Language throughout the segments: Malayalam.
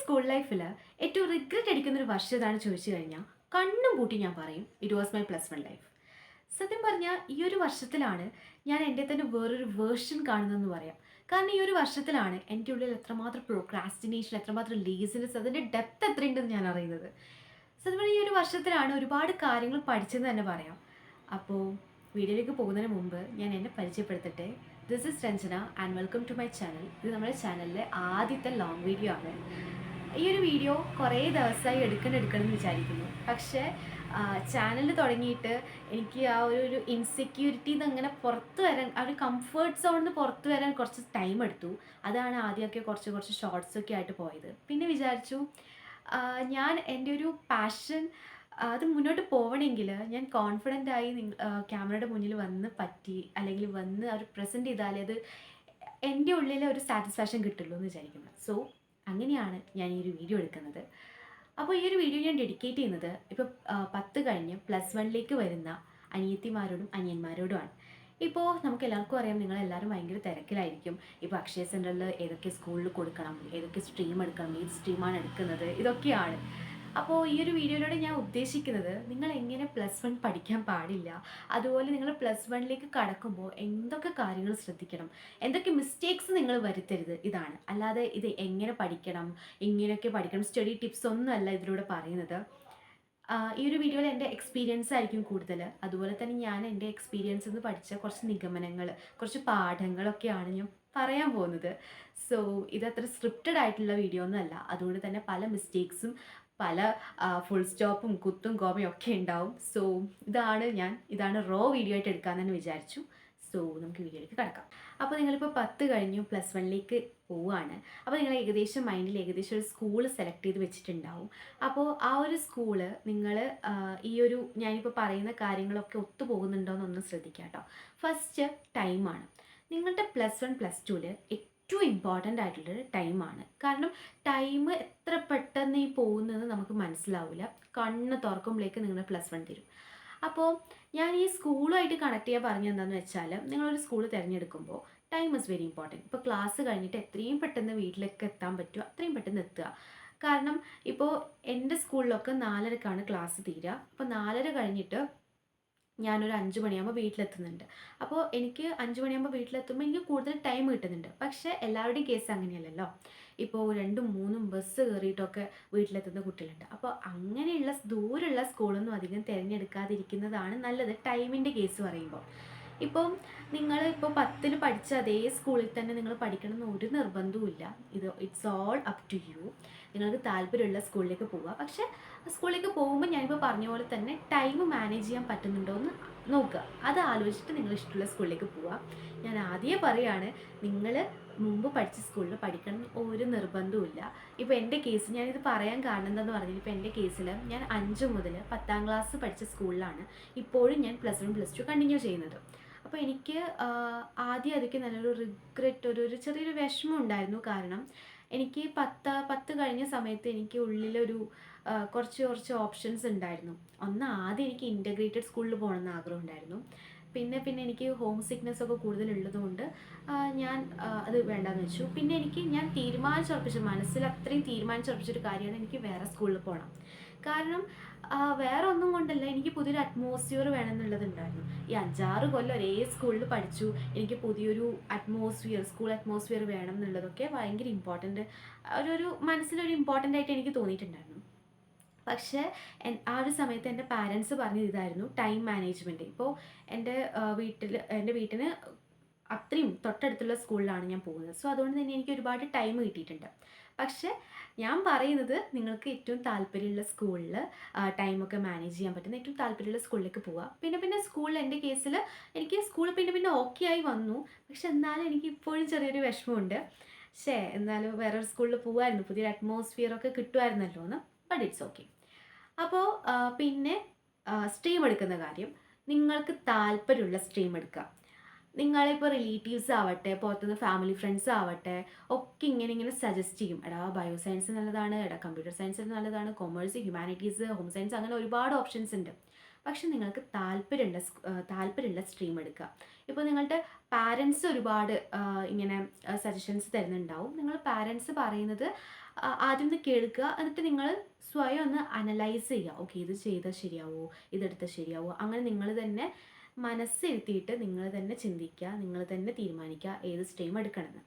സ്കൂൾ ലൈഫിൽ ഏറ്റവും റിഗ്രറ്റ് അടിക്കുന്നൊരു വർഷം ഏതാണെന്ന് ചോദിച്ചു കഴിഞ്ഞാൽ കണ്ണും പൂട്ടി ഞാൻ പറയും ഇറ്റ് വാസ് മൈ +1 ലൈഫ്. സത്യം പറഞ്ഞാൽ ഈ ഒരു വർഷത്തിലാണ് ഞാൻ എൻ്റെ തന്നെ വേറൊരു വേർഷൻ കാണുന്നതെന്ന് പറയാം. കാരണം ഈ ഒരു വർഷത്തിലാണ് എൻ്റെ ഉള്ളിൽ എത്രമാത്രം പ്രോക്രാസ്റ്റിനേഷൻ, എത്രമാത്രം ലേസിനെസ്, അതിൻ്റെ ഡെപ്ത് എത്രയുണ്ടെന്ന് ഞാൻ അറിയുന്നത്. സത്യം പറഞ്ഞാൽ ഈ ഒരു വർഷത്തിലാണ് ഒരുപാട് കാര്യങ്ങൾ പഠിച്ചെന്ന് തന്നെ പറയാം. അപ്പോൾ വീഡിയോയിലേക്ക് പോകുന്നതിന് മുമ്പ് ഞാൻ എന്നെ പരിചയപ്പെടുത്തട്ടെ. This is Ranjana and welcome to my channel. ഇത് നമ്മുടെ ചാനലിലെ ആദ്യത്തെ ലോങ് വീഡിയോ ആണ്. ഈ ഒരു വീഡിയോ കുറേ ദിവസമായി എടുക്കണം എന്ന് വിചാരിക്കുന്നു. പക്ഷേ ചാനൽ തുടങ്ങിയിട്ട് എനിക്ക് ആ ഒരു ഇൻസെക്യൂരിറ്റി അങ്ങനെ പുറത്ത് വരാൻ, ആ ഒരു കംഫേർട്ട് സോണിൽ നിന്ന് പുറത്ത് വരാൻ കുറച്ച് ടൈം എടുത്തു. അതാണ് ആദ്യമൊക്കെ കുറച്ച് ഷോർട്സൊക്കെ ആയിട്ട് പോയത്. പിന്നെ വിചാരിച്ചു ഞാൻ എൻ്റെ ഒരു പാഷൻ അത് മുന്നോട്ട് പോവണമെങ്കിൽ ഞാൻ കോൺഫിഡൻ്റ് ആയി ക്യാമറയുടെ മുന്നിൽ വന്ന് പറ്റി അല്ലെങ്കിൽ വന്ന് അവർ പ്രസൻറ്റ് ചെയ്താലേ അത് എൻ്റെ ഉള്ളിൽ ഒരു സാറ്റിസ്ഫാക്ഷൻ കിട്ടുള്ളൂ എന്ന് വിചാരിക്കുന്നത്. സോ അങ്ങനെയാണ് ഞാൻ ഈ ഒരു വീഡിയോ എടുക്കുന്നത്. അപ്പോൾ ഈ ഒരു വീഡിയോ ഞാൻ ഡെഡിക്കേറ്റ് ചെയ്യുന്നത് ഇപ്പോൾ 10 കഴിഞ്ഞ് +1ലേക്ക് വരുന്ന അനിയത്തിമാരോടും അനിയന്മാരോടുമാണ്. ഇപ്പോൾ നമുക്ക് എല്ലാവർക്കും അറിയാം, നിങ്ങളെല്ലാവരും ഭയങ്കര തിരക്കിലായിരിക്കും. ഇപ്പോൾ അക്ഷയ സെൻറ്ററിൽ ഏതൊക്കെ സ്കൂളിൽ കൊടുക്കണം, ഏതൊക്കെ സ്ട്രീം എടുക്കണം, ഏത് സ്ട്രീമാണ് എടുക്കുന്നത്, ഇതൊക്കെയാണ്. അപ്പോൾ ഈ ഒരു വീഡിയോയിലൂടെ ഞാൻ ഉദ്ദേശിക്കുന്നത് നിങ്ങൾ എങ്ങനെ +1 പഠിക്കാൻ പാടില്ല, അതുപോലെ നിങ്ങൾ +1ലേക്ക് കടക്കുമ്പോൾ എന്തൊക്കെ കാര്യങ്ങൾ ശ്രദ്ധിക്കണം, എന്തൊക്കെ മിസ്റ്റേക്സ് നിങ്ങൾ വരുത്തരുത്, ഇതാണ്. അല്ലാതെ ഇത് എങ്ങനെ പഠിക്കണം, ഇങ്ങനെയൊക്കെ പഠിക്കണം, സ്റ്റഡി ടിപ്സ് ഒന്നുമല്ല ഇതിലൂടെ പറയുന്നത്. ഈ ഒരു വീഡിയോയിൽ എൻ്റെ എക്സ്പീരിയൻസ് ആയിരിക്കും കൂടുതൽ. അതുപോലെ തന്നെ ഞാൻ എൻ്റെ എക്സ്പീരിയൻസിൽ നിന്ന് പഠിച്ച കുറച്ച് നിഗമനങ്ങൾ, കുറച്ച് പാഠങ്ങളൊക്കെയാണ് ഞാൻ പറയാൻ പോകുന്നത്. സോ ഇതത്ര സ്ക്രിപ്റ്റഡ് ആയിട്ടുള്ള വീഡിയോ ഒന്നുമല്ല. അതുകൊണ്ട് തന്നെ പല മിസ്റ്റേക്സും, പല ഫുൾ സ്റ്റോപ്പും കുത്തും കോമയും ഒക്കെ ഉണ്ടാവും. സോ ഇതാണ് റോ വീഡിയോ ആയിട്ട് എടുക്കാമെന്ന് തന്നെ വിചാരിച്ചു. സോ നമുക്ക് വീഡിയോയിലേക്ക് കിടക്കാം. അപ്പോൾ നിങ്ങളിപ്പോൾ 10 കഴിഞ്ഞു +1ലേക്ക് പോവുകയാണ്. അപ്പോൾ നിങ്ങൾ ഏകദേശം മൈൻഡിൽ ഏകദേശം ഒരു സ്കൂൾ സെലക്ട് ചെയ്ത് വെച്ചിട്ടുണ്ടാവും. അപ്പോൾ ആ ഒരു സ്കൂള് നിങ്ങൾ ഈ ഒരു ഞാനിപ്പോൾ പറയുന്ന കാര്യങ്ങളൊക്കെ ഒത്തുപോകുന്നുണ്ടോ എന്നൊന്ന് ശ്രദ്ധിക്കുക കേട്ടോ. ഫസ്റ്റ് ടൈമാണ്. നിങ്ങളുടെ +1 +2ൽ ഏറ്റവും ഇമ്പോർട്ടൻ്റ് ആയിട്ടുള്ളൊരു ടൈമാണ്. കാരണം ടൈം എത്ര പെട്ടെന്ന് ഈ പോകുന്നതെന്ന് നമുക്ക് മനസ്സിലാവില്ല. കണ്ണ് തുറക്കുമ്പോഴേക്ക് നിങ്ങളുടെ +1 തരും. അപ്പോൾ ഞാൻ ഈ സ്കൂളുമായിട്ട് കണക്ട് ചെയ്യാൻ പറഞ്ഞത് എന്താണെന്ന് വെച്ചാൽ, നിങ്ങളൊരു സ്കൂൾ തിരഞ്ഞെടുക്കുമ്പോൾ ടൈം ഈസ് വെരി ഇമ്പോർട്ടൻറ്റ്. ഇപ്പോൾ ക്ലാസ് കഴിഞ്ഞിട്ട് എത്രയും പെട്ടെന്ന് വീട്ടിലേക്ക് എത്താൻ പറ്റുമോ അത്രയും പെട്ടെന്ന് എത്തുക. കാരണം ഇപ്പോൾ എൻ്റെ സ്കൂളിലൊക്കെ 4:30ക്കാണ് ക്ലാസ് തീരുക. അപ്പോൾ 4:30 കഴിഞ്ഞിട്ട് ഞാനൊരു 5 മണിയാകുമ്പോൾ വീട്ടിലെത്തുന്നുണ്ട്. അപ്പോൾ എനിക്ക് 5 മണിയാകുമ്പോൾ വീട്ടിലെത്തുമ്പോൾ എനിക്ക് കൂടുതൽ ടൈം കിട്ടുന്നുണ്ട്. പക്ഷേ എല്ലാവരുടെയും കേസ് അങ്ങനെയല്ലല്ലോ. ഇപ്പോൾ 2ഉം 3ഉം ബസ് കയറിയിട്ടൊക്കെ വീട്ടിലെത്തുന്ന കുട്ടികളുണ്ട്. അപ്പോൾ അങ്ങനെയുള്ള ദൂരമുള്ള സ്കൂളൊന്നും അധികം തിരഞ്ഞെടുക്കാതിരിക്കുന്നതാണ് നല്ലത്, ടൈമിൻ്റെ കേസ് പറയുമ്പോൾ. ഇപ്പം നിങ്ങൾ ഇപ്പോൾ 10ൽ പഠിച്ച അതേ സ്കൂളിൽ തന്നെ നിങ്ങൾ പഠിക്കണമെന്ന് ഒരു നിർബന്ധവുമില്ല. It's all up to you. നിങ്ങൾക്ക് താല്പര്യമുള്ള സ്കൂളിലേക്ക് പോവുക. പക്ഷേ സ്കൂളിലേക്ക് പോകുമ്പോൾ ഞാനിപ്പോൾ പറഞ്ഞ പോലെ തന്നെ ടൈം മാനേജ് ചെയ്യാൻ പറ്റുന്നുണ്ടോ എന്ന് നോക്കുക. അത് ആലോചിച്ചിട്ട് നിങ്ങൾ ഇഷ്ടമുള്ള സ്കൂളിലേക്ക് പോവുക. ഞാൻ ആദ്യമേ പറയുകയാണ്, നിങ്ങൾ മുമ്പ് പഠിച്ച സ്കൂളിൽ പഠിക്കണം ഒരു നിർബന്ധവുമില്ല. ഇപ്പോൾ എൻ്റെ കേസ് ഞാനിത് പറയാൻ കാരണം എന്താണെന്ന് പറഞ്ഞാൽ, ഇപ്പോൾ എൻ്റെ കേസിൽ ഞാൻ 5 മുതൽ 10ാം ക്ലാസ് പഠിച്ച സ്കൂളിലാണ് ഇപ്പോഴും ഞാൻ +1 +2 കണ്ടിന്യൂ ചെയ്യുന്നത്. അപ്പോൾ എനിക്ക് ആദ്യം അതൊക്കെ നല്ലൊരു റിഗ്രറ്റ്, ഒരു ചെറിയൊരു വിഷമം ഉണ്ടായിരുന്നു. കാരണം എനിക്ക് 10 കഴിഞ്ഞ സമയത്ത് എനിക്ക് ഉള്ളിലൊരു കുറച്ച് ഓപ്ഷൻസ് ഉണ്ടായിരുന്നു. ആദ്യം എനിക്ക് ഇൻ്റഗ്രേറ്റഡ് സ്കൂളിൽ പോകണമെന്ന് ആഗ്രഹം ഉണ്ടായിരുന്നു. പിന്നെ എനിക്ക് ഹോം സിക്നെസ് ഒക്കെ കൂടുതലുള്ളതുകൊണ്ട് ഞാൻ അത് വേണ്ടാന്ന് വെച്ചു. പിന്നെ ഞാൻ മനസ്സിൽ അത്രയും തീരുമാനിച്ചുറപ്പിച്ചൊരു കാര്യമാണ്, എനിക്ക് വേറെ സ്കൂളിൽ പോകണം. കാരണം വേറെ ഒന്നും കൊണ്ടല്ല, എനിക്ക് പുതിയൊരു അറ്റ്മോസ്ഫിയർ വേണമെന്നുള്ളതുണ്ടായിരുന്നു. ഈ 5-6 കൊല്ലം ഒരേ സ്കൂളിൽ പഠിച്ചു. എനിക്ക് പുതിയൊരു സ്കൂൾ അറ്റ്മോസ്ഫിയർ വേണം എന്നുള്ളതൊക്കെ ഭയങ്കര ഇമ്പോർട്ടൻ്റ്, ഒരു മനസ്സിലൊരു ഇമ്പോർട്ടൻ്റ് ആയിട്ട് എനിക്ക് തോന്നിയിട്ടുണ്ടായിരുന്നു. പക്ഷേ ആ ഒരു സമയത്ത് എൻ്റെ പാരൻസ് പറഞ്ഞത് ഇതായിരുന്നു, ടൈം മാനേജ്മെൻറ്റ്. ഇപ്പോൾ എൻ്റെ വീട്ടിന് അത്രയും തൊട്ടടുത്തുള്ള സ്കൂളിലാണ് ഞാൻ പോകുന്നത്. സോ അതുകൊണ്ട് തന്നെ എനിക്ക് ഒരുപാട് ടൈം കിട്ടിയിട്ടുണ്ട്. പക്ഷേ ഞാൻ പറയുന്നത്, നിങ്ങൾക്ക് ഏറ്റവും താല്പര്യമുള്ള സ്കൂളിൽ ടൈമൊക്കെ മാനേജ് ചെയ്യാൻ പറ്റുന്ന ഏറ്റവും താല്പര്യമുള്ള സ്കൂളിലേക്ക് പോവുക. പിന്നെ സ്കൂളിൽ എൻ്റെ കേസിൽ എനിക്ക് സ്കൂൾ പിന്നെ ഓക്കെ ആയി വന്നു. പക്ഷെ എന്നാലും എനിക്ക് ഇപ്പോഴും ചെറിയൊരു വിഷമമുണ്ട്. എന്നാലും വേറൊരു സ്കൂളിൽ പോകുമായിരുന്നു, പുതിയൊരു അറ്റ്മോസ്ഫിയറൊക്കെ കിട്ടുമായിരുന്നല്ലോ എന്ന്. But it's okay. അപ്പോൾ പിന്നെ സ്ട്രീം എടുക്കുന്ന കാര്യം, നിങ്ങൾക്ക് താല്പര്യമുള്ള സ്ട്രീം എടുക്കുക. നിങ്ങളിപ്പോൾ റിലേറ്റീവ്സ് ആവട്ടെ, പുറത്തുനിന്ന് ഫാമിലി ഫ്രണ്ട്സ് ആവട്ടെ, ഒക്കെ ഇങ്ങനെ സജസ്റ്റ് ചെയ്യും, എടാ ബയോ സയൻസ് നല്ലതാണ്, എടാ കമ്പ്യൂട്ടർ സയൻസ് നല്ലതാണ്, കൊമേഴ്സ്, ഹ്യൂമാനിറ്റീസ്, ഹോം സയൻസ്, അങ്ങനെ ഒരുപാട് ഓപ്ഷൻസ് ഉണ്ട്. പക്ഷെ നിങ്ങൾക്ക് താല്പര്യമുള്ള സ്ട്രീം എടുക്കുക. ഇപ്പോൾ നിങ്ങളുടെ പാരൻസ് ഒരുപാട് ഇങ്ങനെ സജഷൻസ് തരുന്നുണ്ടാവും. നിങ്ങൾ പാരൻസ് പറയുന്നത് ആദ്യം ഒന്ന് കേൾക്കുക. എന്നിട്ട് നിങ്ങൾ സ്വയം ഒന്ന് അനലൈസ് ചെയ്യുക. ഓക്കെ, ഇത് ചെയ്താൽ ശരിയാവോ, ഇതെടുത്താൽ ശരിയാവോ, അങ്ങനെ നിങ്ങൾ തന്നെ മനസ്സിരുത്തിയിട്ട് നിങ്ങൾ തന്നെ ചിന്തിക്കുക, നിങ്ങൾ തന്നെ തീരുമാനിക്കുക ഏത് സ്ട്രീം എടുക്കണമെന്ന്.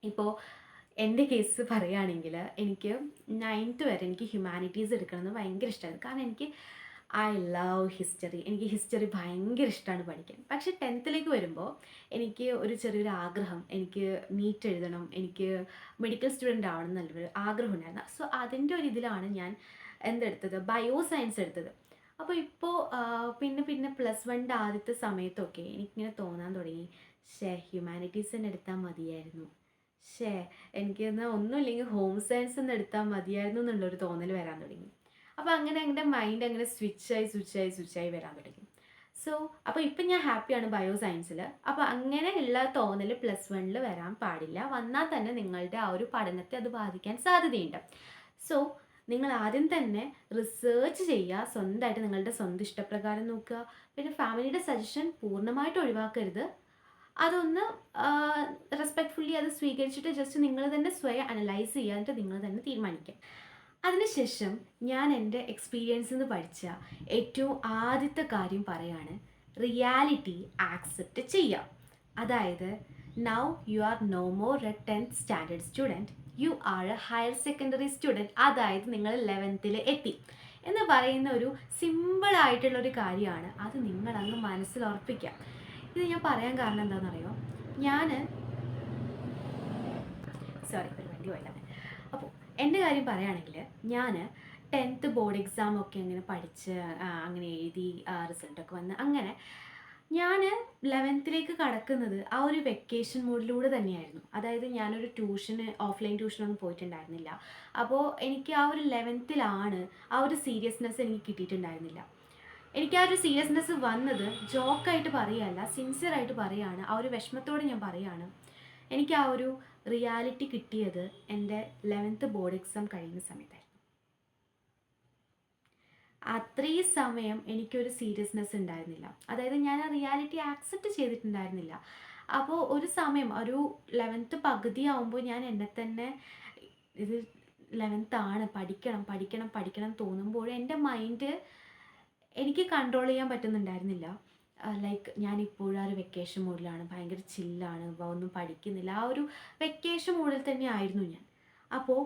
ഇപ്പോൾ എൻ്റെ കേസ് പറയുകയാണെങ്കിൽ എനിക്ക് 9th വരെ എനിക്ക് ഹ്യൂമാനിറ്റീസ് എടുക്കണമെന്ന് ഭയങ്കര ഇഷ്ടമായിരുന്നു. കാരണം എനിക്ക് ഐ ലവ് ഹിസ്റ്ററി. എനിക്ക് ഹിസ്റ്ററി ഭയങ്കര ഇഷ്ടമാണ് പഠിക്കാൻ. പക്ഷേ 10th വരുമ്പോൾ എനിക്ക് ഒരു ചെറിയൊരു ആഗ്രഹം, എനിക്ക് നീറ്റ് എഴുതണം, എനിക്ക് മെഡിക്കൽ സ്റ്റുഡൻ്റ് ആവണം എന്നുള്ളൊരു ആഗ്രഹം ഉണ്ടായിരുന്നു. സോ അതിൻ്റെ ഒരു ഇതിലാണ് ഞാൻ എന്തെടുത്തത്, ബയോ സയൻസ് എടുത്തത്. അപ്പോൾ ഇപ്പോൾ പിന്നെ പിന്നെ +1 ആദ്യത്തെ സമയത്തൊക്കെ എനിക്കിങ്ങനെ തോന്നാൻ തുടങ്ങി, ഹ്യൂമാനിറ്റീസ് തന്നെ എടുത്താൽ മതിയായിരുന്നു, എനിക്കെന്നാൽ ഒന്നുമില്ലെങ്കിൽ ഹോം സയൻസ് ഒന്ന് എടുത്താൽ മതിയായിരുന്നു എന്നുള്ളൊരു തോന്നൽ വരാൻ തുടങ്ങി. അപ്പോൾ അങ്ങനെ എൻ്റെ മൈൻഡ് അങ്ങനെ സ്വിച്ചായി വരാൻ തുടങ്ങി. സോ അപ്പോൾ ഇപ്പം ഞാൻ ഹാപ്പിയാണ് ബയോ സയൻസിൽ. അപ്പോൾ അങ്ങനെ ഉള്ള തോന്നൽ +1 വരാൻ പാടില്ല. വന്നാൽ തന്നെ നിങ്ങളുടെ ആ ഒരു പഠനത്തെ അത് ബാധിക്കാൻ സാധ്യതയുണ്ട്. സോ നിങ്ങൾ ആദ്യം തന്നെ റിസർച്ച് ചെയ്യുക, സ്വന്തമായിട്ട് നിങ്ങളുടെ സ്വന്തം ഇഷ്ടപ്രകാരം നോക്കുക. പിന്നെ ഫാമിലിയുടെ സജഷൻ പൂർണ്ണമായിട്ട് ഒഴിവാക്കരുത്. അതൊന്ന് റെസ്പെക്റ്റ്ഫുള്ളി അത് സ്വീകരിച്ചിട്ട് ജസ്റ്റ് നിങ്ങൾ തന്നെ സ്വയം അനലൈസ് ചെയ്യാനായിട്ട് നിങ്ങൾ തന്നെ തീരുമാനിക്കുക. അതിനുശേഷം ഞാൻ എൻ്റെ എക്സ്പീരിയൻസിൽ നിന്ന് പഠിച്ച ഏറ്റവും ആദ്യത്തെ കാര്യം പറയാണ്, റിയാലിറ്റി ആക്സെപ്റ്റ് ചെയ്യുക. അതായത് now you are no more a 10th standard student, you are a higher secondary student. അതായത് നിങ്ങൾ 11th എത്തി എന്ന് പറയുന്ന ഒരു സിമ്പിളായിട്ടുള്ളൊരു കാര്യമാണ്. അത് നിങ്ങളങ്ങ് മനസ്സിൽ ഉറപ്പിക്കുക. ഇത് ഞാൻ പറയാൻ കാരണം എന്താണെന്നറിയോ, ഒരു വണ്ടി പോയില്ല. അപ്പോൾ എൻ്റെ കാര്യം പറയുകയാണെങ്കിൽ ഞാൻ 10th ബോർഡ് എക്സാം ഒക്കെ അങ്ങനെ പഠിച്ച് അങ്ങനെ എഴുതി റിസൾട്ടൊക്കെ വന്ന് അങ്ങനെ ഞാൻ 11th കടക്കുന്നത് ആ ഒരു വെക്കേഷൻ മോഡിലൂടെ തന്നെയായിരുന്നു. അതായത് ഞാനൊരു ഓഫ്ലൈൻ ട്യൂഷനൊന്നും പോയിട്ടുണ്ടായിരുന്നില്ല. അപ്പോൾ എനിക്ക് ആ ഒരു 11th ആ ഒരു സീരിയസ്നെസ് എനിക്ക് കിട്ടിയിട്ടുണ്ടായിരുന്നില്ല. എനിക്ക് ആ ഒരു സീരിയസ്നെസ് വന്നത് ജോക്കായിട്ട് പറയുകയല്ല, സിൻസിയറായിട്ട് പറയുകയാണ്. ആ ഒരു വിഷമത്തോടെ ഞാൻ പറയുകയാണ്. എനിക്ക് ആ ഒരു റിയാലിറ്റി കിട്ടിയത് എൻ്റെ 11th ബോർഡ് എക്സാം കഴിയുന്ന സമയത്തായിരുന്നു. അത്രയും സമയം എനിക്കൊരു സീരിയസ്നെസ് ഉണ്ടായിരുന്നില്ല. അതായത് ഞാൻ ആ റിയാലിറ്റി ആക്സെപ്റ്റ് ചെയ്തിട്ടുണ്ടായിരുന്നില്ല. അപ്പോൾ ഒരു സമയം ഒരു 11th പകുതിയാവുമ്പോൾ ഞാൻ എന്നെ തന്നെ ഇത് 11th പഠിക്കണം തോന്നുമ്പോൾ എൻ്റെ മൈൻഡ് എനിക്ക് കൺട്രോൾ ചെയ്യാൻ പറ്റുന്നുണ്ടായിരുന്നില്ല. ലൈക്ക് ഞാനിപ്പോഴും ആ ഒരു വെക്കേഷൻ മോഡിലാണ്, ഭയങ്കര ചില്ലാണ്, ഒന്നും പഠിക്കുന്നില്ല. ആ ഒരു വെക്കേഷൻ മോഡിൽ തന്നെ ആയിരുന്നു ഞാൻ. അപ്പോൾ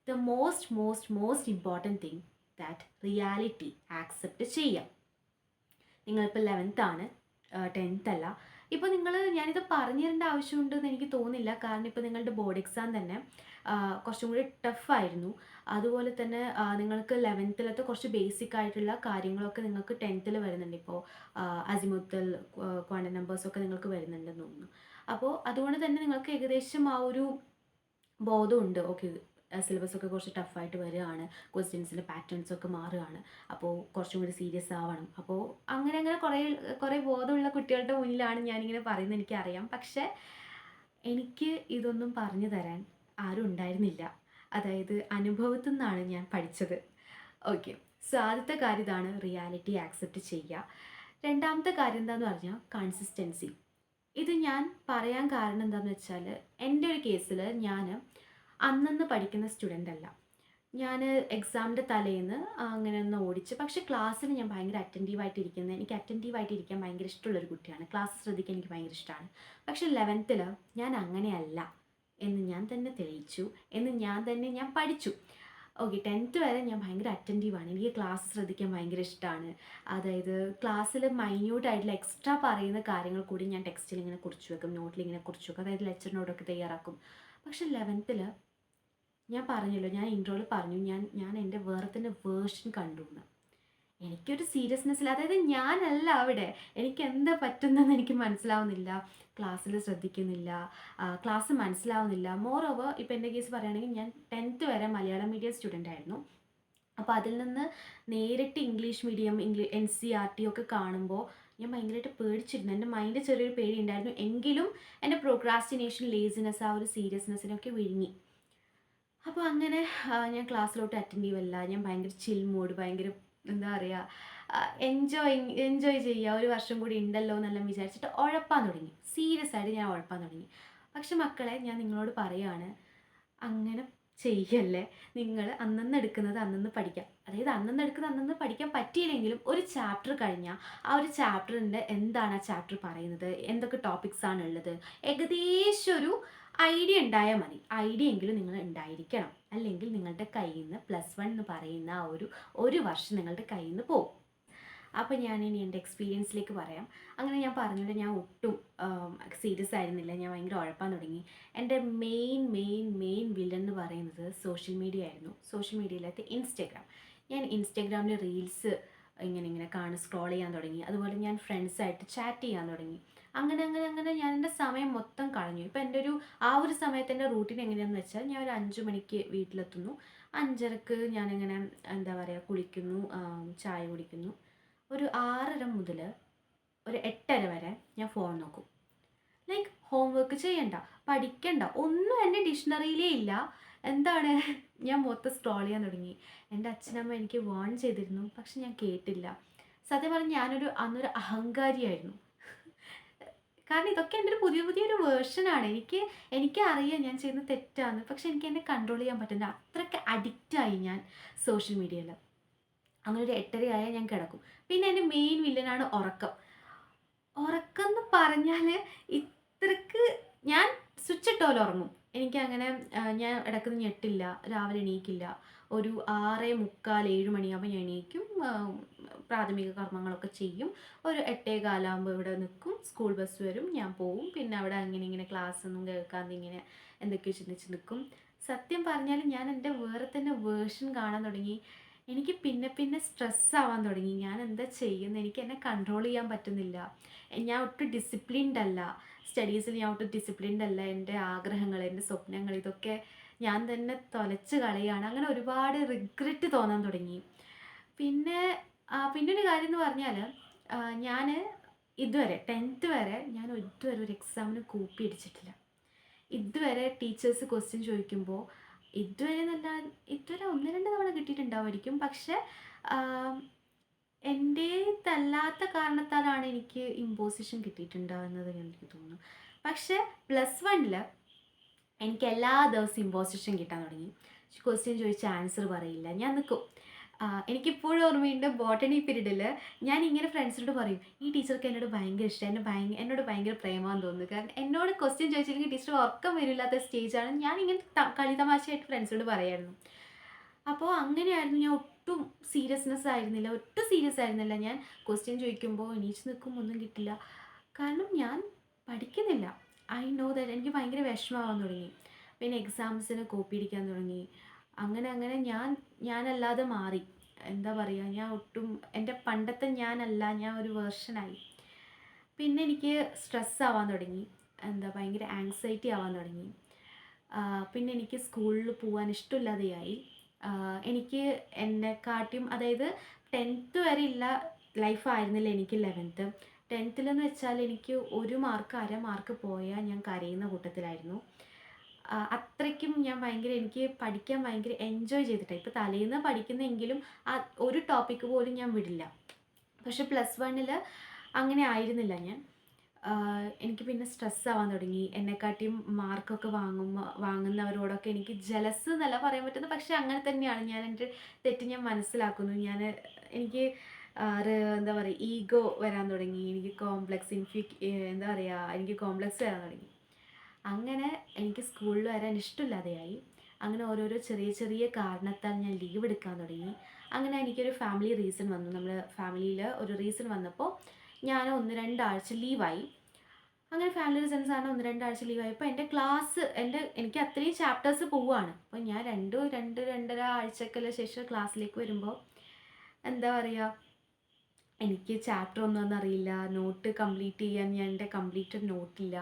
the most important thing that reality accept ചെയ്യാം. നിങ്ങളിപ്പോൾ 11th 10th അല്ല. ഇപ്പോൾ ഞാനിത് പറഞ്ഞു തരേണ്ട ആവശ്യമുണ്ടെന്ന് എനിക്ക് തോന്നുന്നില്ല. കാരണം ഇപ്പോൾ നിങ്ങളുടെ ബോർഡ് എക്സാം തന്നെ കുറച്ചും കൂടി ടഫായിരുന്നു. അതുപോലെ തന്നെ നിങ്ങൾക്ക് 11th കുറച്ച് ബേസിക് ആയിട്ടുള്ള കാര്യങ്ങളൊക്കെ നിങ്ങൾക്ക് 10th വരുന്നുണ്ട്. ഇപ്പോൾ അസിമുത്തൽ, ക്വാണ്ടം നമ്പേഴ്സൊക്കെ നിങ്ങൾക്ക് വരുന്നുണ്ടെന്ന് തോന്നുന്നു. അപ്പോൾ അതുകൊണ്ട് തന്നെ നിങ്ങൾക്ക് ഏകദേശം ആ ഒരു ബോധമുണ്ട്. ഓക്കെ, സിലബസൊക്കെ കുറച്ച് ടഫായിട്ട് വരികയാണ്, ക്വസ്റ്റ്യൻസിൻ്റെ പാറ്റേൺസൊക്കെ മാറുകയാണ്, അപ്പോൾ കുറച്ചും കൂടി സീരിയസ് ആവണം. അപ്പോൾ അങ്ങനെ കുറേ ബോധമുള്ള കുട്ടികളുടെ മുന്നിലാണ് ഞാനിങ്ങനെ പറയുന്നത്, എനിക്കറിയാം. പക്ഷേ എനിക്ക് ഇതൊന്നും പറഞ്ഞു തരാൻ ആരും ഉണ്ടായിരുന്നില്ല. അതായത് അനുഭവത്തിൽ നിന്നാണ് ഞാൻ പഠിച്ചത്. ഓക്കെ, സോ ആദ്യത്തെ കാര്യം ഇതാണ്, റിയാലിറ്റി ആക്സെപ്റ്റ് ചെയ്യുക. രണ്ടാമത്തെ കാര്യം എന്താണെന്ന് പറഞ്ഞാൽ കൺസിസ്റ്റൻസി. ഇത് ഞാൻ പറയാൻ കാരണം എന്താണെന്ന് വെച്ചാൽ, എൻ്റെ ഒരു കേസിൽ ഞാൻ അന്നന്ന് പഠിക്കുന്ന സ്റ്റുഡൻ്റ് അല്ല. ഞാൻ എക്സാമിൻ്റെ തലേന്ന് അങ്ങനെ ഒന്ന് ഓടിച്ച്, പക്ഷേ ക്ലാസ്സിൽ ഞാൻ ഭയങ്കര എനിക്ക് അറ്റൻറ്റീവായിട്ട് ഇരിക്കാൻ ഭയങ്കര ഇഷ്ടമുള്ളൊരു കുട്ടിയാണ്. ക്ലാസ് ശ്രദ്ധിക്കാൻ എനിക്ക് ഭയങ്കര ഇഷ്ടമാണ്. പക്ഷേ 11th ഞാൻ അങ്ങനെയല്ല എന്ന് ഞാൻ തന്നെ തെളിയിച്ചു, ഞാൻ പഠിച്ചു. ഓക്കെ, 10th വരെ ഞാൻ ഭയങ്കര അറ്റൻറ്റീവാണ്, എനിക്ക് ക്ലാസ് ശ്രദ്ധിക്കാൻ ഭയങ്കര ഇഷ്ടമാണ്. അതായത് ക്ലാസ്സിൽ മൈന്യൂട്ടായിട്ടുള്ള എക്സ്ട്രാ പറയുന്ന കാര്യങ്ങൾ കൂടി ഞാൻ ടെക്സ്റ്റിൽ ഇങ്ങനെ കുറിച്ച് വെക്കും, നോട്ടിൽ ഇങ്ങനെ കുറിച്ച് വെക്കും, അതായത് ലെക്ചർ നോട്ടൊക്കെ തയ്യാറാക്കും. പക്ഷേ 11th ഞാൻ പറഞ്ഞല്ലോ, ഞാൻ ഇൻട്രോയിൽ പറഞ്ഞു, ഞാൻ എൻ്റെ വേറെ തന്നെ വേർഷൻ കണ്ടു എന്ന്. എനിക്കൊരു സീരിയസ്നെസ്സിൽ, അതായത് ഞാനല്ല അവിടെ, എനിക്ക് എന്താ പറ്റുന്നതെന്ന് എനിക്ക് മനസ്സിലാവുന്നില്ല, ക്ലാസ്സിൽ ശ്രദ്ധിക്കുന്നില്ല, ക്ലാസ് മനസ്സിലാവുന്നില്ല. മോർ ഓവർ ഇപ്പോൾ എൻ്റെ കേസ് പറയുകയാണെങ്കിൽ ഞാൻ 10th വരെ മലയാളം മീഡിയം സ്റ്റുഡൻ്റ് ആയിരുന്നു. അപ്പോൾ അതിൽ നിന്ന് നേരിട്ട് ഇംഗ്ലീഷ് മീഡിയം, NCERT ഒക്കെ കാണുമ്പോൾ ഞാൻ ഭയങ്കരമായിട്ട് പേടിച്ചിരുന്നു. എൻ്റെ മൈൻഡ് ചെറിയൊരു പേടി ഉണ്ടായിരുന്നു. എങ്കിലും എൻ്റെ പ്രോക്രാസ്റ്റിനേഷൻ, ലേസിനെസ്, ആ ഒരു സീരിയസ്നെസ്സിനൊക്കെ വിഴുങ്ങി. അപ്പോൾ അങ്ങനെ ഞാൻ ക്ലാസ്സിലോട്ട് അറ്റൻറ്റീവ് അല്ല, ഞാൻ ഭയങ്കര ചിൽ മൂഡ്, ഭയങ്കര എന്താ പറയുക, എൻജോയ് ചെയ്യുക, ഒരു വർഷം കൂടി ഉണ്ടല്ലോ എന്നെല്ലാം വിചാരിച്ചിട്ട് ഉഴപ്പാൻ തുടങ്ങി. സീരിയസ് ആയിട്ട് ഞാൻ ഉഴപ്പാൻ തുടങ്ങി. പക്ഷെ മക്കളെ, ഞാൻ നിങ്ങളോട് പറയുകയാണ്, അങ്ങനെ ചെയ്യല്ലേ. നിങ്ങൾ അന്നന്ന് എടുക്കുന്നത് അന്നന്ന് പഠിക്കാം. അതായത് അന്നന്ന് എടുക്കുന്നത് അന്നന്ന് പഠിക്കാൻ പറ്റിയില്ലെങ്കിലും ഒരു ചാപ്റ്റർ കഴിഞ്ഞാൽ ആ ഒരു ചാപ്റ്ററിൻ്റെ എന്താണ് ആ ചാപ്റ്റർ പറയുന്നത്, എന്തൊക്കെ ടോപ്പിക്സ് ആണ് ഉള്ളത്, ഏകദേശം ഒരു ഐഡിയ ഉണ്ടായാൽ മതി. ഐഡിയ എങ്കിലും നിങ്ങൾ ഉണ്ടായിരിക്കണം. അല്ലെങ്കിൽ നിങ്ങളുടെ കയ്യിൽ നിന്ന് +1 എന്ന് പറയുന്ന ആ ഒരു വർഷം നിങ്ങളുടെ കയ്യിൽ നിന്ന് പോകും. അപ്പോൾ ഞാനിനി എൻ്റെ എക്സ്പീരിയൻസിലേക്ക് പറയാം. അങ്ങനെ ഞാൻ പറഞ്ഞല്ലോ, ഞാൻ ഒട്ടും സീരിയസ് ആയിരുന്നില്ല. ഞാൻ ഭയങ്കര ഉഴപ്പാൻ തുടങ്ങി. എൻ്റെ മെയിൻ വില്ലൻ എന്ന് പറയുന്നത് സോഷ്യൽ മീഡിയ ആയിരുന്നു. സോഷ്യൽ മീഡിയയിലകത്ത് ഇൻസ്റ്റഗ്രാം. ഞാൻ ഇൻസ്റ്റഗ്രാമിൽ റീൽസ് ഇങ്ങനെ സ്ക്രോൾ ചെയ്യാൻ തുടങ്ങി. അതുപോലെ ഞാൻ ഫ്രണ്ട്സായിട്ട് ചാറ്റ് ചെയ്യാൻ തുടങ്ങി. അങ്ങനെ ഞാൻ എൻ്റെ സമയം മൊത്തം കളഞ്ഞു. ഇപ്പോൾ എൻ്റെ ആ ഒരു സമയത്ത് എൻ്റെ റൂട്ടീൻ എങ്ങനെയാണെന്ന് വെച്ചാൽ, ഞാൻ ഒരു 5 മണിക്ക് വീട്ടിലെത്തുന്നു. 5:30ക്ക് ഞാനിങ്ങനെ എന്താ പറയുക കുളിക്കുന്നു, ചായ കുടിക്കുന്നു. ഒരു 6:30 മുതൽ ഒരു 8:30 വരെ ഞാൻ ഫോൺ നോക്കും. ലൈക്ക് ഹോംവർക്ക് ചെയ്യണ്ട, പഠിക്കണ്ട, ഒന്നും എൻ്റെ ഡിക്ഷണറിയിലേ ഇല്ല. എന്താണ്, ഞാൻ മൊത്തം സ്ക്രോൾ ചെയ്യാൻ തുടങ്ങി. എൻ്റെ അച്ഛനമ്മ എനിക്ക് വാൺ ചെയ്തിരുന്നു, പക്ഷെ ഞാൻ കേട്ടില്ല. സത്യം പറഞ്ഞാൽ അന്നൊരു അഹങ്കാരിയായിരുന്നു. കാരണം ഇതൊക്കെ എൻ്റെ ഒരു പുതിയൊരു വേർഷനാണ്. എനിക്കറിയാം ഞാൻ ചെയ്യുന്നത് തെറ്റാണ്, പക്ഷെ എനിക്ക് എന്നെ കൺട്രോൾ ചെയ്യാൻ പറ്റുന്നില്ല. അത്രയ്ക്ക് അഡിക്റ്റായി ഞാൻ സോഷ്യൽ മീഡിയയിൽ. അങ്ങനെ ഒരു 8:30 ആയാൽ ഞാൻ കിടക്കും. പിന്നെ എൻ്റെ മെയിൻ വില്ലനാണ് ഉറക്കം. ഉറക്കം എന്ന് പറഞ്ഞാൽ ഇത്രയ്ക്ക് ഞാൻ സ്വിച്ച് ഇട്ട ഉറങ്ങും. എനിക്കങ്ങനെ ഞാൻ ഇടയ്ക്കൊന്നും ഞെട്ടില്ല, രാവിലെ എണീക്കില്ല. ഒരു 6:45 7 മണിയാകുമ്പോൾ ഞാൻ എണീക്കും. പ്രാഥമിക കർമ്മങ്ങളൊക്കെ ചെയ്യും. ഒരു 8:15 ആകുമ്പോൾ ഇവിടെ നിൽക്കും. സ്കൂൾ ബസ് വരും, ഞാൻ പോവും. പിന്നെ അവിടെ ഇങ്ങനെ ക്ലാസ്സൊന്നും കേൾക്കാതെ ഇങ്ങനെ എന്തൊക്കെയോ ചിന്തിച്ച് നിൽക്കും. സത്യം പറഞ്ഞാൽ ഞാൻ എൻ്റെ വേറെ തന്നെ വേർഷൻ കാണാൻ തുടങ്ങി. എനിക്ക് പിന്നെ സ്ട്രെസ് ആവാൻ തുടങ്ങി. ഞാൻ എന്താ ചെയ്യുന്നത്, എനിക്ക് എന്നെ കൺട്രോൾ ചെയ്യാൻ പറ്റുന്നില്ല. ഞാൻ ഒട്ടും ഡിസിപ്ലിൻഡ് അല്ല. സ്റ്റഡീസിൽ ഞാൻ ഒട്ടും ഡിസിപ്ലിൻഡ് അല്ല. എൻ്റെ ആഗ്രഹങ്ങൾ, എൻ്റെ സ്വപ്നങ്ങൾ, ഇതൊക്കെ ഞാൻ തന്നെ തൊലച്ച് കളയാണ്. അങ്ങനെ ഒരുപാട് റിഗ്രറ്റ് തോന്നാൻ തുടങ്ങി. പിന്നെ ഒരു കാര്യം എന്ന് പറഞ്ഞാൽ, ഞാൻ ഇതുവരെ 10th വരെ ഞാൻ ഇതുവരെ ഒരു എക്സാമിന് കോപ്പി അടിച്ചിട്ടില്ല. ഇതുവരെ ടീച്ചേഴ്സ് ക്വസ്റ്റ്യൻ ചോദിക്കുമ്പോൾ ഇതുവരെ 1-2 തവണ കിട്ടിയിട്ടുണ്ടാവുമായിരിക്കും. പക്ഷെ എൻ്റേതല്ലാത്ത കാരണത്താലാണ് എനിക്ക് ഇമ്പോസിഷൻ കിട്ടിയിട്ടുണ്ടാവുന്നത് എനിക്ക് തോന്നുന്നു. പക്ഷെ +1 എനിക്ക് എല്ലാ ദിവസവും ഇമ്പോസിഷൻ കിട്ടാൻ തുടങ്ങി. ക്വസ്റ്റ്യൻ ചോദിച്ച ആൻസർ പറയില്ല, ഞാൻ നിൽക്കും. എനിക്കിപ്പോഴും ഓർമ്മയുണ്ട്, ബോട്ടണി പീരീഡിൽ ഞാൻ ഇങ്ങനെ ഫ്രണ്ട്സിനോട് പറയും, ഈ ടീച്ചർക്ക് എന്നോട് ഭയങ്കര ഇഷ്ടം, എന്നോട് ഭയങ്കര പ്രേമാന്ന് തോന്നുന്നു. കാരണം എന്നോട് ക്വസ്റ്റ്യൻ ചോദിച്ചില്ലെങ്കിൽ ടീച്ചർ ഉറക്കം വരില്ലാത്ത സ്റ്റേജാണ്. ഞാനിങ്ങനെ കളി തമാശയായിട്ട് ഫ്രണ്ട്സിനോട് പറയായിരുന്നു. അപ്പോൾ അങ്ങനെയായിരുന്നു. ഞാൻ ഒട്ടും ഒട്ടും സീരിയസ് ആയിരുന്നില്ല. ഞാൻ ക്വസ്റ്റ്യൻ ചോദിക്കുമ്പോൾ എണീച്ച് നിൽക്കും, ഒന്നും കിട്ടില്ല. കാരണം ഞാൻ പഠിക്കുന്നില്ല. I know that. എനിക്ക് ഭയങ്കര വിഷമമാവാൻ തുടങ്ങി. പിന്നെ എക്സാംസിന് കോപ്പി അടിക്കാൻ തുടങ്ങി. അങ്ങനെ ഞാനല്ലാതെ മാറി. എന്താ പറയുക, ഞാൻ ഒട്ടും എൻ്റെ പണ്ടത്തെ ഞാനല്ല, ഞാൻ ഒരു വേർഷനായി. പിന്നെ എനിക്ക് സ്ട്രെസ് ആവാൻ തുടങ്ങി. ഭയങ്കര ആങ്സൈറ്റി ആവാൻ തുടങ്ങി. പിന്നെ എനിക്ക് സ്കൂളിൽ പോകാൻ ഇഷ്ടമില്ലാതെയായി. എനിക്ക് എന്നെക്കാട്ടിയും, അതായത് 10th വരെയുള്ള ലൈഫായിരുന്നില്ല എനിക്ക് 11th. 10th വെച്ചാൽ എനിക്ക് 1 മാർക്ക് 1/2 മാർക്ക് പോയാൽ ഞാൻ കരയുന്ന കൂട്ടത്തിലായിരുന്നു. അത്രയ്ക്കും ഞാൻ എനിക്ക് പഠിക്കാൻ ഭയങ്കര എൻജോയ് ചെയ്തിട്ടാണ്. ഇപ്പോൾ തലേന്ന് പഠിക്കുന്നെങ്കിലും ആ ഒരു ടോപ്പിക്ക് പോലും ഞാൻ വിടില്ല. പക്ഷെ +1 അങ്ങനെ ആയിരുന്നില്ല ഞാൻ. എനിക്ക് പിന്നെ സ്ട്രെസ് ആവാൻ തുടങ്ങി. എന്നെക്കാട്ടിയും മാർക്കൊക്കെ വാങ്ങുന്നവരോടൊക്കെ എനിക്ക് ജലസ് എന്നല്ല പറയാൻ പറ്റുന്നത്, പക്ഷെ അങ്ങനെ തന്നെയാണ്. ഞാൻ എൻ്റെ തെറ്റ് ഞാൻ മനസ്സിലാക്കുന്നു. എനിക്ക് എന്താ പറയുക, ഈഗോ വരാൻ തുടങ്ങി. എനിക്ക് എനിക്ക് കോംപ്ലക്സ് വരാൻ തുടങ്ങി. അങ്ങനെ എനിക്ക് സ്കൂളിൽ വരാൻ ഇഷ്ടമില്ലാതെയായി. അങ്ങനെ ഓരോരോ ചെറിയ കാരണത്താൽ ഞാൻ ലീവ് എടുക്കാൻ തുടങ്ങി. അങ്ങനെ എനിക്കൊരു ഫാമിലി റീസൺ വന്നു. നമ്മൾ ഫാമിലിയിൽ ഒരു റീസൺ വന്നപ്പോൾ ഞാൻ 1-2 ആഴ്ച ലീവായി. അങ്ങനെ ഫാമിലി റീസൺസ് ആണ് 1-2 ആഴ്ച ലീവായപ്പോൾ എൻ്റെ ക്ലാസ് എനിക്ക് അത്രയും ചാപ്റ്റേഴ്സ് പോവുകയാണ്. അപ്പോൾ ഞാൻ 2-2.5 ആഴ്ചക്കുള്ള ശേഷം ക്ലാസ്സിലേക്ക് വരുമ്പോൾ എന്താ പറയുക, എനിക്ക് ചാപ്റ്റർ ഒന്നും അറിയില്ല. നോട്ട് കംപ്ലീറ്റ് ചെയ്യാൻ എൻ്റെ കംപ്ലീറ്റഡ് നോട്ടില്ല.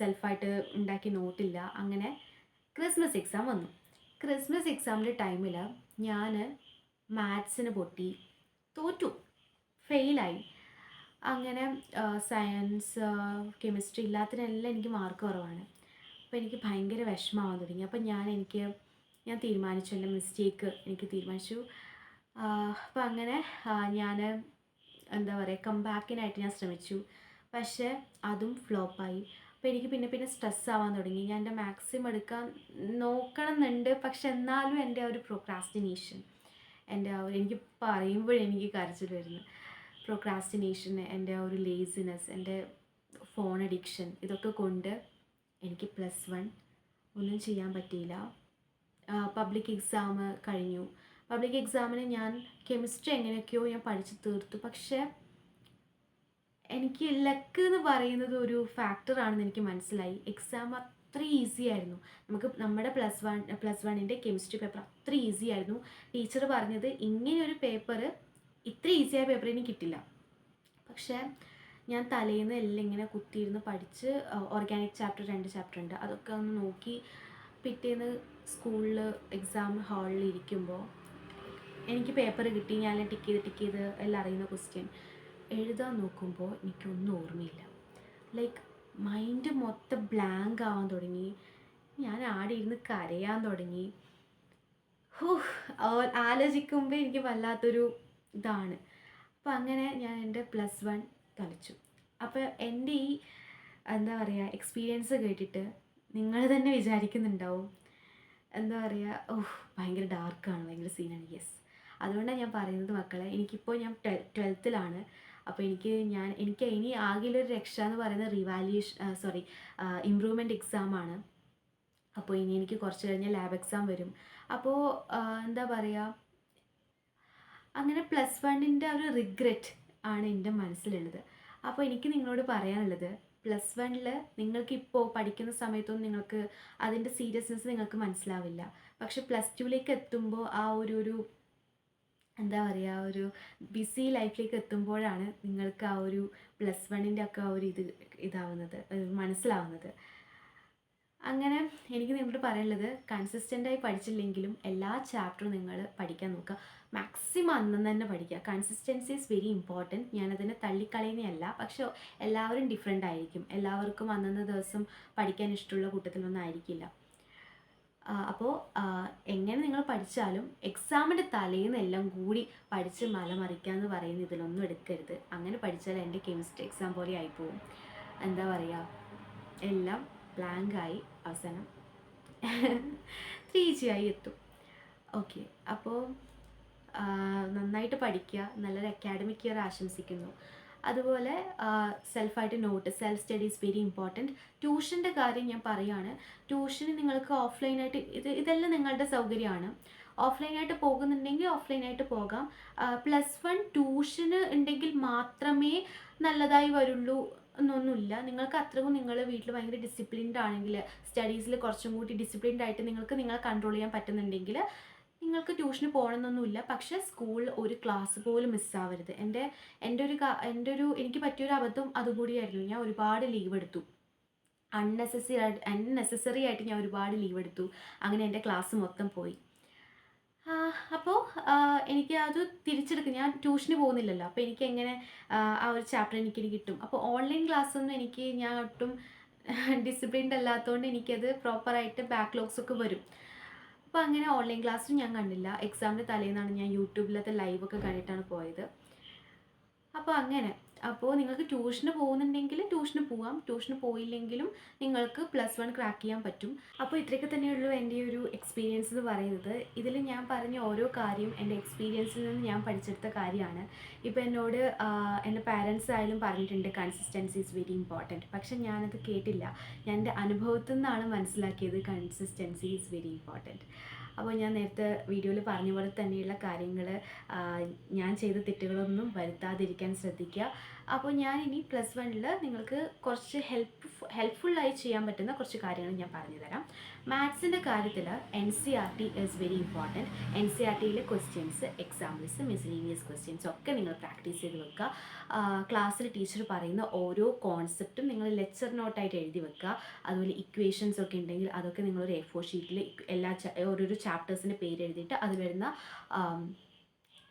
സെൽഫായിട്ട് ഉണ്ടാക്കിയ നോട്ടില്ല. അങ്ങനെ ക്രിസ്മസ് എക്സാം വന്നു. ക്രിസ്മസ് എക്സാമിൻ്റെ ടൈമിൽ ഞാൻ മാത്സിന് പൊട്ടി, തോറ്റു, ഫെയിലായി. അങ്ങനെ സയൻസ്, കെമിസ്ട്രി എല്ലാത്തിനെല്ലാം എനിക്ക് മാർക്ക് കുറവാണ്. അപ്പോൾ എനിക്ക് ഭയങ്കര വിഷമമാവാൻ തുടങ്ങി. അപ്പോൾ ഞാൻ തീരുമാനിച്ചു, എൻ്റെ മിസ്റ്റേക്ക് എനിക്ക് തീരുമാനിച്ചു. അപ്പോൾ അങ്ങനെ ഞാൻ എന്താ പറയുക, കംബാക്കിനായിട്ട് ഞാൻ ശ്രമിച്ചു. പക്ഷേ അതും ഫ്ലോപ്പായി. അപ്പോൾ എനിക്ക് പിന്നെ പിന്നെ സ്ട്രെസ് ആവാൻ തുടങ്ങി. ഞാൻ എൻ്റെ മാക്സിമം എടുക്കാൻ നോക്കണം എന്നുണ്ട്, പക്ഷെ എന്നാലും എൻ്റെ ആ ഒരു പ്രൊക്രാസ്റ്റിനേഷൻ, എൻ്റെ ആ ഒരു, എനിക്ക് പറയുമ്പോഴെനിക്ക് കരച്ചിൽ വരുന്നു. പ്രൊക്രാസ്റ്റിനേഷൻ, എൻ്റെ ആ ഒരു ലേസിനെസ്, എൻ്റെ ഫോൺ അഡിക്ഷൻ, ഇതൊക്കെ കൊണ്ട് എനിക്ക് +1 ഒന്നും ചെയ്യാൻ പറ്റിയില്ല. പബ്ലിക് എക്സാം കഴിഞ്ഞു. പബ്ലിക് എക്സാമിന് ഞാൻ കെമിസ്ട്രി എങ്ങനെയൊക്കെയോ ഞാൻ പഠിച്ച് തീർത്തു. പക്ഷേ എനിക്ക് ലക്ക് എന്ന് പറയുന്നത് ഒരു ഫാക്ടറാണെന്ന് എനിക്ക് മനസ്സിലായി. എക്സാം അത്ര ഈസി ആയിരുന്നു. നമുക്ക് നമ്മുടെ +1ൻ്റെ കെമിസ്ട്രി പേപ്പർ അത്ര ഈസി ആയിരുന്നു. ടീച്ചർ പറഞ്ഞത് ഇങ്ങനെയൊരു പേപ്പർ, ഇത്ര ഈസിയായ പേപ്പർ എനിക്ക് കിട്ടില്ല. പക്ഷേ ഞാൻ തലേന്ന് എല്ലാം ഇങ്ങനെ കുത്തിയിരുന്ന് പഠിച്ച്, ഓർഗാനിക് ചാപ്റ്റർ 2 ചാപ്റ്റർ ഉണ്ട്, അതൊക്കെ ഒന്ന് നോക്കി പിറ്റേന്ന് സ്കൂളിൽ എക്സാം ഹാളിൽ ഇരിക്കുമ്പോൾ എനിക്ക് പേപ്പർ കിട്ടി. ഞാൻ ടിക്ക് ചെയ്ത് എല്ലാം അറിയുന്ന ക്വസ്റ്റ്യൻ എഴുതാൻ നോക്കുമ്പോൾ എനിക്കൊന്നും ഓർമ്മയില്ല. ലൈക്ക് മൈൻഡ് മൊത്തം ബ്ലാങ്ക് ആവാൻ തുടങ്ങി. ഞാൻ ആടെ ഇരുന്ന് കരയാൻ തുടങ്ങി. ആലോചിക്കുമ്പോൾ എനിക്ക് വല്ലാത്തൊരു ഇതാണ്. അപ്പോൾ അങ്ങനെ ഞാൻ എൻ്റെ +1 കളിച്ചു. അപ്പോൾ എൻ്റെ ഈ എന്താ പറയുക എക്സ്പീരിയൻസ് കേട്ടിട്ട് നിങ്ങൾ തന്നെ വിചാരിക്കുന്നുണ്ടാവും, എന്താ പറയുക, ഭയങ്കര ഡാർക്കാണ്, ഭയങ്കര സീനാണ്. യെസ്, അതുകൊണ്ടാണ് ഞാൻ പറയുന്നത് മക്കളെ. എനിക്കിപ്പോൾ ഞാൻ 12th അപ്പോൾ എനിക്ക് ഇനി ആകെയുള്ളൊരു രക്ഷ എന്ന് പറയുന്നത് ഇമ്പ്രൂവ്മെൻറ്റ് എക്സാമാണ്. അപ്പോൾ ഇനി എനിക്ക് കുറച്ച് കഴിഞ്ഞ് ലാബ് എക്സാം വരും. അപ്പോൾ എന്താ പറയുക, അങ്ങനെ +1ൻ്റെ ഒരു റിഗ്രറ്റ് ആണ് എൻ്റെ മനസ്സിലുള്ളത്. അപ്പോൾ എനിക്ക് നിങ്ങളോട് പറയാനുള്ളത്, +1 നിങ്ങൾക്കിപ്പോൾ പഠിക്കുന്ന സമയത്തൊന്നും നിങ്ങൾക്ക് അതിൻ്റെ സീരിയസ്നെസ് നിങ്ങൾക്ക് മനസ്സിലാവില്ല. പക്ഷെ +2ലേക്ക് എത്തുമ്പോൾ ആ ഒരു എന്താ പറയുക, ഒരു ബിസി ലൈഫിലേക്ക് എത്തുമ്പോഴാണ് നിങ്ങൾക്ക് ആ ഒരു +1ൻ്റെ ഒക്കെ ആ ഒരു ഇതാവുന്നത്, മനസ്സിലാവുന്നത്. അങ്ങനെ എനിക്ക് നിങ്ങളോട് പറയാനുള്ളത്, കൺസിസ്റ്റൻ്റായി പഠിച്ചില്ലെങ്കിലും എല്ലാ ചാപ്റ്ററും നിങ്ങൾ പഠിക്കാൻ നോക്കുക. മാക്സിമം അന്ന് തന്നെ പഠിക്കുക. Consistency is very important. ഞാനതിനെ തള്ളിക്കളയുന്നതല്ല. പക്ഷെ എല്ലാവരും ഡിഫറെൻ്റ് ആയിരിക്കും. എല്ലാവർക്കും അന്നത്തെ ദിവസം പഠിക്കാൻ ഇഷ്ടമുള്ള കൂട്ടത്തിലൊന്നും ആയിരിക്കില്ല. അപ്പോൾ എങ്ങനെ നിങ്ങൾ പഠിച്ചാലും എക്സാമിൻ്റെ തലേന്ന് എല്ലാം കൂടി പഠിച്ച് മലമറിക്കുക എന്ന് പറയുന്ന ഇതിലൊന്നും എടുക്കരുത്. അങ്ങനെ പഠിച്ചാൽ എൻ്റെ കെമിസ്ട്രി എക്സാം പോലെ ആയിപ്പോവും. എന്താ പറയുക, എല്ലാം ബ്ലാങ്കായി അവസാനം 3G ആയി എത്തും. ഓക്കെ, അപ്പോൾ നന്നായിട്ട് പഠിക്കുക. നല്ലൊരു അക്കാഡമിക് ഇയർ ആശംസിക്കുന്നു. അതുപോലെ self study is very important. ട്യൂഷൻ്റെ കാര്യം ഞാൻ പറയുകയാണ്. ട്യൂഷന് നിങ്ങൾക്ക് ഓഫ്ലൈനായിട്ട് ഇതെല്ലാം നിങ്ങളുടെ സൗകര്യമാണ്. ഓഫ്ലൈനായിട്ട് പോകുന്നുണ്ടെങ്കിൽ ഓഫ്ലൈനായിട്ട് പോകാം. +1 ട്യൂഷന് ഉണ്ടെങ്കിൽ മാത്രമേ നല്ലതായി വരുള്ളൂ എന്നൊന്നുമില്ല. നിങ്ങൾക്ക് അത്രയും നിങ്ങൾ വീട്ടിൽ ഭയങ്കര ഡിസിപ്ലിൻഡ് ആണെങ്കിൽ, സ്റ്റഡീസിൽ കുറച്ചും കൂടി ഡിസിപ്ലിൻഡ് ആയിട്ട് നിങ്ങളെ കൺട്രോൾ ചെയ്യാൻ പറ്റുന്നുണ്ടെങ്കിൽ നിങ്ങൾക്ക് ട്യൂഷന് പോകണമെന്നൊന്നുമില്ല. പക്ഷേ സ്കൂളിൽ ഒരു ക്ലാസ് പോലും മിസ്സാവരുത്. എൻ്റെ ഒരു എനിക്ക് പറ്റിയൊരു അബദ്ധം അതുകൂടിയായിരുന്നു. ഞാൻ ഒരുപാട് ലീവ് എടുത്തു. അൺനെസസറി ആയിട്ട് ഞാൻ ഒരുപാട് ലീവ് എടുത്തു. അങ്ങനെ എൻ്റെ ക്ലാസ് മൊത്തം പോയി. അപ്പോൾ എനിക്ക് അത് തിരിച്ചെടുക്കും. ഞാൻ ട്യൂഷന് പോകുന്നില്ലല്ലോ, അപ്പോൾ എനിക്ക് എങ്ങനെ ആ ഒരു ചാപ്റ്റർ എനിക്കിനി കിട്ടും. അപ്പോൾ ഓൺലൈൻ ക്ലാസ്സൊന്നും ഞാൻ ഒട്ടും ഡിസിപ്ലിൻഡ് അല്ലാത്തതുകൊണ്ട് എനിക്കത് പ്രോപ്പറായിട്ട് ബാക്ക്ലോഗ്സ് ഒക്കെ വരും. അപ്പോൾ അങ്ങനെ ഓൺലൈൻ ക്ലാസ്സും ഞാൻ കണ്ടില്ല. എക്സാമിൻ്റെ തലേന്നാണ് ഞാൻ യൂട്യൂബിലത്തെ ലൈവൊക്കെ കണ്ടിട്ടാണ് പോയത്. അപ്പോൾ നിങ്ങൾക്ക് ട്യൂഷന് പോകുന്നുണ്ടെങ്കിൽ ട്യൂഷന് പോവാം. ട്യൂഷന് പോയില്ലെങ്കിലും നിങ്ങൾക്ക് +1 ക്രാക്ക് ചെയ്യാൻ പറ്റും. അപ്പോൾ ഇത്രയൊക്കെ തന്നെയുള്ളൂ എൻ്റെ ഒരു എക്സ്പീരിയൻസ് എന്ന് പറയുന്നത്. ഇതിൽ ഞാൻ പറഞ്ഞ ഓരോ കാര്യം എൻ്റെ എക്സ്പീരിയൻസിൽ നിന്ന് ഞാൻ പഠിച്ചെടുത്ത കാര്യമാണ്. ഇപ്പോൾ എന്നോട് എൻ്റെ പാരൻസ് ആയാലും പറഞ്ഞിട്ടുണ്ട് കൺസിസ്റ്റൻസി ഈസ് വെരി ഇമ്പോർട്ടൻറ്റ്. പക്ഷെ ഞാനത് കേട്ടില്ല. ഞാൻ എൻ്റെ അനുഭവത്തിൽ നിന്നാണ് മനസ്സിലാക്കിയത് കൺസിസ്റ്റൻസി ഈസ് വെരി ഇമ്പോർട്ടൻറ്റ്. അപ്പോൾ ഞാൻ നേരത്തെ വീഡിയോയിൽ പറഞ്ഞ പോലെ തന്നെയുള്ള കാര്യങ്ങൾ, ഞാൻ ചെയ്ത തെറ്റുകളൊന്നും വരുത്താതിരിക്കാൻ ശ്രദ്ധിക്കുക. അപ്പോൾ ഞാൻ ഇനി +1 നിങ്ങൾക്ക് കുറച്ച് ഹെൽപ്ഫുള്ളായി ചെയ്യാൻ പറ്റുന്ന കുറച്ച് കാര്യങ്ങൾ ഞാൻ പറഞ്ഞു തരാം. മാത്സിൻ്റെ കാര്യത്തിൽ NCERT ഈസ് വെരി ഇമ്പോർട്ടൻറ്റ്. NCERTയിലെ ക്വസ്റ്റ്യൻസ്, എക്സാമ്പിൾസ്, മിസ്ലീനിയസ് ക്വസ്റ്റ്യൻസ് ഒക്കെ നിങ്ങൾ പ്രാക്ടീസ് ചെയ്ത് വെക്കുക. ക്ലാസ്സിൽ ടീച്ചർ പറയുന്ന ഓരോ കോൺസെപ്റ്റും നിങ്ങൾ ലെക്ചർ നോട്ടായിട്ട് എഴുതി വെക്കുക. അതുപോലെ ഇക്വേഷൻസ് ഒക്കെ ഉണ്ടെങ്കിൽ അതൊക്കെ നിങ്ങളൊരു A4 ഷീറ്റിൽ ഓരോരോ ചാപ്റ്റേഴ്സിൻ്റെ പേര് എഴുതിയിട്ട് അതിൽ വരുന്ന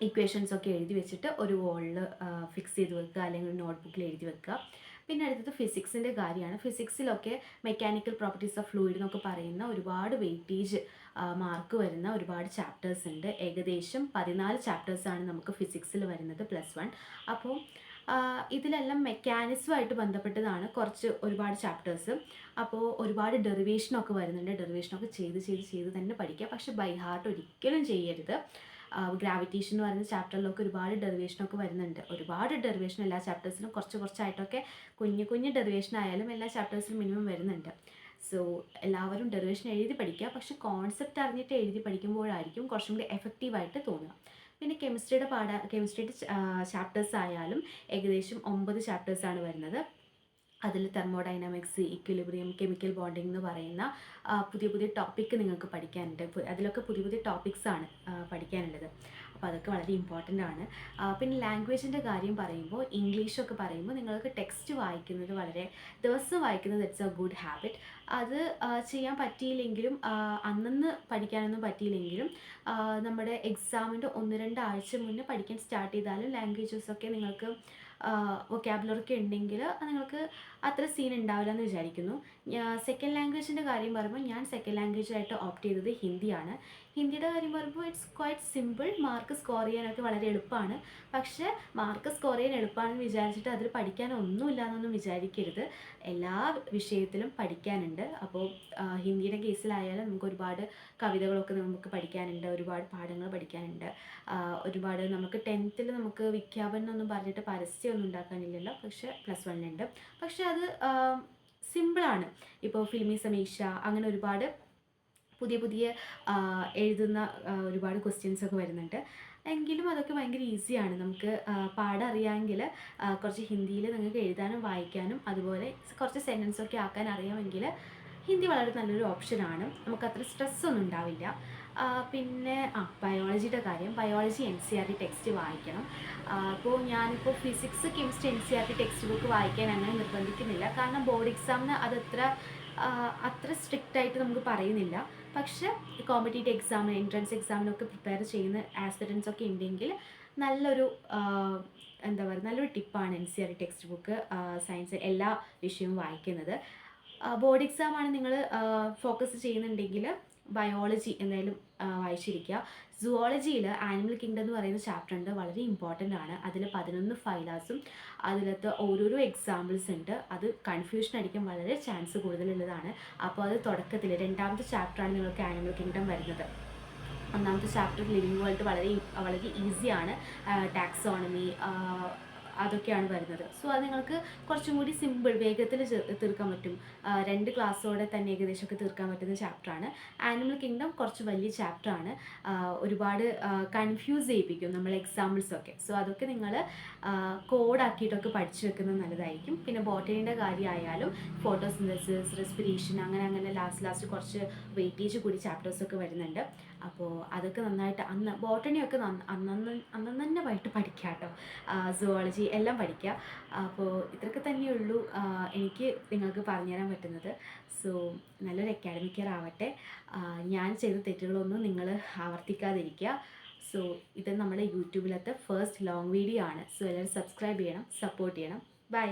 ഇക്വേഷൻസ് ഒക്കെ എഴുതി വെച്ചിട്ട് ഒരു വോളിൽ ഫിക്സ് ചെയ്ത് വെക്കുക, അല്ലെങ്കിൽ ഒരു നോട്ട്ബുക്കിൽ എഴുതി വെക്കുക. പിന്നെ അടുത്തത് ഫിസിക്സിൻ്റെ കാര്യമാണ്. ഫിസിക്സിലൊക്കെ മെക്കാനിക്കൽ പ്രോപ്പർട്ടീസ് ഓഫ് ഫ്ലൂയിഡ് എന്നൊക്കെ പറയുന്ന ഒരുപാട് വെയിറ്റേജ് മാർക്ക് വരുന്ന ഒരുപാട് ചാപ്റ്റേഴ്സ് ഉണ്ട്. ഏകദേശം 14 ചാപ്റ്റേഴ്സാണ് നമുക്ക് ഫിസിക്സിൽ വരുന്നത് +1. അപ്പോൾ ഇതിലെല്ലാം മെക്കാനിസമായിട്ട് ബന്ധപ്പെട്ടതാണ് ഒരുപാട് ചാപ്റ്റേഴ്സ്. അപ്പോൾ ഒരുപാട് ഡെറിവേഷനൊക്കെ വരുന്നുണ്ട്. ഡെറിവേഷനൊക്കെ ചെയ്ത് തന്നെ പഠിക്കുക. പക്ഷേ ബൈ ഹാർട്ട് ഒരിക്കലും ചെയ്യരുത്. ഗ്രാവിറ്റേഷൻ എന്ന് പറയുന്ന ചാപ്റ്ററിലൊക്കെ ഒരുപാട് ഡെറിവേഷനൊക്കെ വരുന്നുണ്ട്. ഒരുപാട് ഡെറിവേഷൻ എല്ലാ ചാപ്റ്റേഴ്സിലും കുറച്ചായിട്ടൊക്കെ കുഞ്ഞു ഡെറിവേഷൻ ആയാലും എല്ലാ ചാപ്റ്റേഴ്സിലും മിനിമം വരുന്നുണ്ട്. സോ എല്ലാവരും ഡെറിവേഷൻ എഴുതി പഠിക്കുക. പക്ഷേ കോൺസെപ്റ്റ് അറിഞ്ഞിട്ട് എഴുതി പഠിക്കുമ്പോഴായിരിക്കും കുറച്ചും കൂടി എഫക്റ്റീവായിട്ട് തോന്നുക. പിന്നെ കെമിസ്ട്രിയുടെ ചാപ്റ്റേഴ്സ് ആയാലും ഏകദേശം 9 ചാപ്റ്റേഴ്സാണ് വരുന്നത്. അതിൽ തെർമോഡൈനാമിക്സ്, ഇക്വിലിബ്രിയം, കെമിക്കൽ ബോണ്ടിങ് എന്ന് പറയുന്ന പുതിയ ടോപ്പിക്ക് നിങ്ങൾക്ക് പഠിക്കാനുണ്ട്. അതിലൊക്കെ പുതിയ ടോപ്പിക്സാണ് പഠിക്കാനുള്ളത്. അപ്പോൾ അതൊക്കെ വളരെ ഇമ്പോർട്ടൻ്റ് ആണ്. പിന്നെ ലാംഗ്വേജിൻ്റെ കാര്യം പറയുമ്പോൾ, ഇംഗ്ലീഷൊക്കെ പറയുമ്പോൾ നിങ്ങൾക്ക് ടെക്സ്റ്റ് വായിക്കുന്നത് ദിവസം വായിക്കുന്നത് ഇറ്റ്സ് എ ഗുഡ് ഹാബിറ്റ്. അത് ചെയ്യാൻ പറ്റിയില്ലെങ്കിലും, അന്നന്ന് പഠിക്കാനൊന്നും പറ്റിയില്ലെങ്കിലും, നമ്മുടെ എക്സാമിൻ്റെ 1-2 ആഴ്ച മുന്നേ പഠിക്കാൻ സ്റ്റാർട്ട് ചെയ്താലും ലാംഗ്വേജസൊക്കെ നിങ്ങൾക്ക് വൊക്കാബുലറി ഉണ്ടെങ്കിൽ നിങ്ങൾക്ക് അത്ര സീൻ ഉണ്ടാവില്ല എന്ന് വിചാരിക്കുന്നു. സെക്കൻഡ് ലാംഗ്വേജിൻ്റെ കാര്യം പറയുമ്പോൾ, ഞാൻ സെക്കൻഡ് ലാംഗ്വേജായിട്ട് ഓപ്റ്റ് ചെയ്തത് ഹിന്ദിയാണ്. ഹിന്ദിയുടെ കാര്യം പറയുമ്പോൾ it's quite simple. Mark score ചെയ്യാനൊക്കെ വളരെ എളുപ്പമാണ്. പക്ഷേ മാർക്ക് സ്കോർ ചെയ്യാൻ എളുപ്പമാണെന്ന് വിചാരിച്ചിട്ട് അതിൽ പഠിക്കാനൊന്നുമില്ല എന്നൊന്നും വിചാരിക്കരുത്. എല്ലാ വിഷയത്തിലും പഠിക്കാനുണ്ട്. അപ്പോൾ ഹിന്ദിയുടെ കേസിലായാലും നമുക്ക് ഒരുപാട് കവിതകളൊക്കെ നമുക്ക് പഠിക്കാനുണ്ട്, ഒരുപാട് പാഠങ്ങൾ പഠിക്കാനുണ്ട്. ഒരുപാട് നമുക്ക് 10th നമുക്ക് വിജ്ഞാപനം എന്നൊന്നും പറഞ്ഞിട്ട് പരസ്യമൊന്നും ഉണ്ടാക്കാനില്ലല്ലോ. പക്ഷേ +1 ഉണ്ട്. പക്ഷേ അത് സിമ്പിളാണ്. ഇപ്പോൾ ഫിലിമി സമീക്ഷ അങ്ങനെ ഒരുപാട് പുതിയ എഴുതുന്ന ഒരുപാട് ക്വസ്റ്റ്യൻസൊക്കെ വരുന്നുണ്ട്. എങ്കിലും അതൊക്കെ ഭയങ്കര ഈസിയാണ്. നമുക്ക് പാഠം അറിയാമെങ്കിൽ കുറച്ച് ഹിന്ദിയിൽ നിങ്ങൾക്ക് എഴുതാനും വായിക്കാനും അതുപോലെ കുറച്ച് സെൻറ്റൻസൊക്കെ ആക്കാൻ അറിയാമെങ്കിൽ ഹിന്ദി വളരെ നല്ലൊരു ഓപ്ഷനാണ്. നമുക്കത്ര സ്ട്രെസ്സൊന്നും ഉണ്ടാവില്ല. പിന്നെ ബയോളജിയുടെ കാര്യം. ബയോളജി NCERT ടെക്സ്റ്റ് വായിക്കണം. അപ്പോൾ ഞാനിപ്പോൾ physics, chemistry NCERT text book വായിക്കാൻ അങ്ങനെ നിർബന്ധിക്കുന്നില്ല. കാരണം ബോർഡ് എക്സാമിന് അത്ര സ്ട്രിക്റ്റായിട്ട് നമുക്ക് പറയുന്നില്ല. പക്ഷേ കോമ്പറ്റേറ്റീവ് എക്സാമിന്, എൻട്രൻസ് എക്സാമിനൊക്കെ പ്രിപ്പയർ ചെയ്യുന്ന ആസ്പിരൻസൊക്കെ ഉണ്ടെങ്കിൽ നല്ലൊരു നല്ലൊരു ടിപ്പാണ് NCERT ടെക്സ്റ്റ് ബുക്ക് സയൻസ് എല്ലാ വിഷയവും വായിക്കുന്നത്. ബോർഡ് എക്സാമാണ് നിങ്ങൾ ഫോക്കസ് ചെയ്യുന്നുണ്ടെങ്കിൽ ബയോളജി എന്തായാലും വായിച്ചിരിക്കുക. സുവോളജിയിൽ ആനിമൽ കിങ്ഡം എന്ന് പറയുന്ന ചാപ്റ്റർ ഉണ്ട്. വളരെ ഇമ്പോർട്ടൻ്റ് ആണ്. അതിൽ 11 ഫൈലാസും അതിലത്തെ ഓരോരോ എക്സാമ്പിൾസ് ഉണ്ട്. അത് കൺഫ്യൂഷൻ അടിക്കാൻ വളരെ ചാൻസ് കൂടുതലുള്ളതാണ്. അപ്പോൾ അത് തുടക്കത്തിൽ 2ാമത്തെ ചാപ്റ്ററാണ് നിങ്ങൾക്ക് ആനിമൽ കിങ്ഡം വരുന്നത്. 1ാമത്തെ ചാപ്റ്റർ ലിവിങ് വേൾഡ് വളരെ ഈസിയാണ്. ടാക്സോണമി അതൊക്കെയാണ് വരുന്നത്. സോ അത് നിങ്ങൾക്ക് കുറച്ചും കൂടി സിമ്പിൾ, വേഗത്തിൽ തീർക്കാൻ പറ്റും. 2 ക്ലാസ്സോടെ തന്നെ ഏകദേശമൊക്കെ തീർക്കാൻ പറ്റുന്ന ചാപ്റ്ററാണ്. ആനിമൽ കിങ്ഡം കുറച്ച് വലിയ ചാപ്റ്ററാണ്. ഒരുപാട് കൺഫ്യൂസ് ചെയ്യിപ്പിക്കും നമ്മൾ എക്സാമ്പിൾസൊക്കെ. സോ അതൊക്കെ നിങ്ങൾ കോഡാക്കിയിട്ടൊക്കെ പഠിച്ചു വെക്കുന്നത് നല്ലതായിരിക്കും. പിന്നെ ബോട്ടണിയുടെ കാര്യമായാലും ഫോട്ടോസിന്തസിസ്, റെസ്പിറേഷൻ അങ്ങനെ ലാസ്റ്റ് കുറച്ച് വെയിറ്റേജ് കൂടി ചാപ്റ്റേഴ്സൊക്കെ വരുന്നുണ്ട്. അപ്പോൾ അതൊക്കെ നന്നായിട്ട് ബോട്ടണിയൊക്കെ അന്ന് തന്നെ പോയിട്ട് പഠിക്കുക കേട്ടോ. സുവോളജി എല്ലാം പഠിക്കുക. അപ്പോൾ ഇത്രയൊക്കെ തന്നെയുള്ളൂ എനിക്ക് നിങ്ങൾക്ക് പറഞ്ഞുതരാൻ പറ്റുന്നത്. സോ നല്ലൊരു അക്കാഡമിക് ഇയർ ആവട്ടെ. ഞാൻ ചെയ്ത തെറ്റുകളൊന്നും നിങ്ങൾ ആവർത്തിക്കാതിരിക്കുക. സോ ഇത് നമ്മുടെ യൂട്യൂബിലത്തെ ഫസ്റ്റ് ലോങ് വീഡിയോ ആണ്. സോ എല്ലാവരും സബ്സ്ക്രൈബ് ചെയ്യണം, സപ്പോർട്ട് ചെയ്യണം. ബൈ.